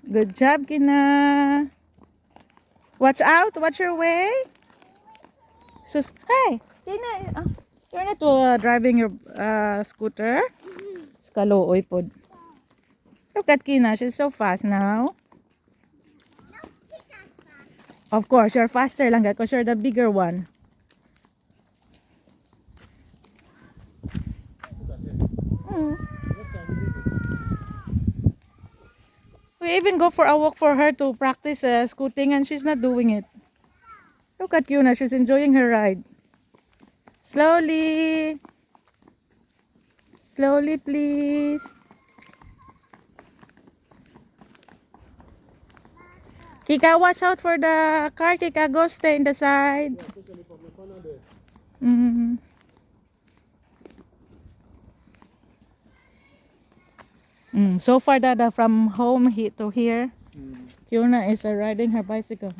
Good job, Kina. Watch out. Watch your way. Sus, hey, Kina. You're not driving your scooter. Skaluoy pod. Look at Kina. She's so fast now. Of course, you're faster lang because you're the bigger one. We even go for a walk for her to practice scooting and she's not doing it. Look at Yuna, she's enjoying her ride. Slowly. Slowly, please. Kika, watch out for the car. Kika, go stay in the side. Mm. So far, Dada, from home to here, Yuna is riding her bicycle.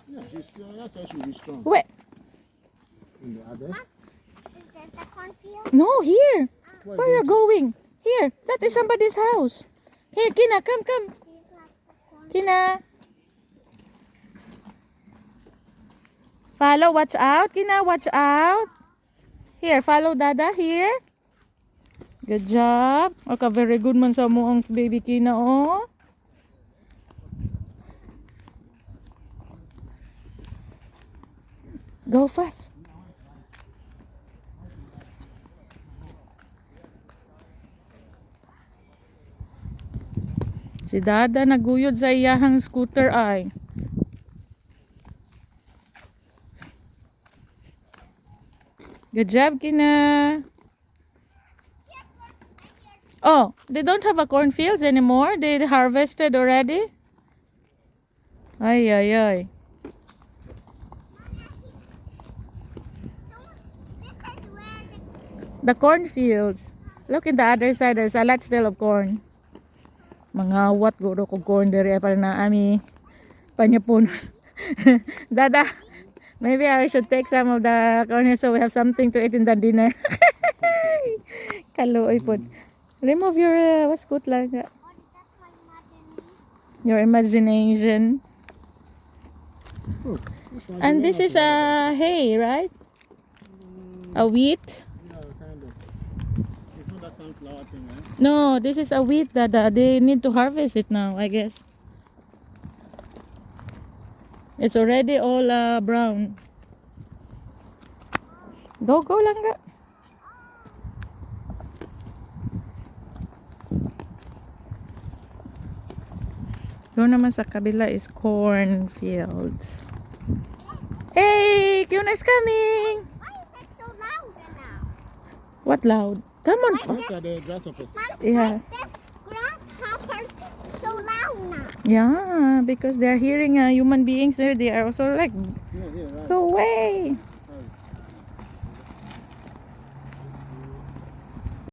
Yeah, that's why she'll be strong. Wait. In the others? Is this the cornfield? No, here. Where you're going? Here. That is somebody's house. Here, Kina, come. Kina. Follow, watch out. Kina, watch out. Here, follow Dada. Here. Good job. Okay, very good man sa mo ang baby Kina, oh. Go fast. Si Dada naguyod sa iyahang scooter ay. Good job, Kina. Oh, they don't have a cornfields anymore? They harvested already? Ay. The cornfields. Look in the other side, there's a lot still of corn. Mga what guro ko corn dere para na ami panyapunon. Dada, maybe I should take some of the corn here so we have something to eat in the dinner. Kaluoy pod. Remove your what's good lang. Your imagination. Oh, And this is a hay, right? A wheat? yeah, kind of. It's not that sunflower thing, eh? No, this is a wheat that they need to harvest it now, I guess. It's already all brown. Go lang ga. Doon naman sa kabila is corn fields. Hey, Kyuna is coming. Why is it so loud now? What loud? Come on. Those are the grasshoppers. Yeah. This grasshoppers so loud now. Yeah, because they're hearing human beings there. They are also like, Yeah, right. go away.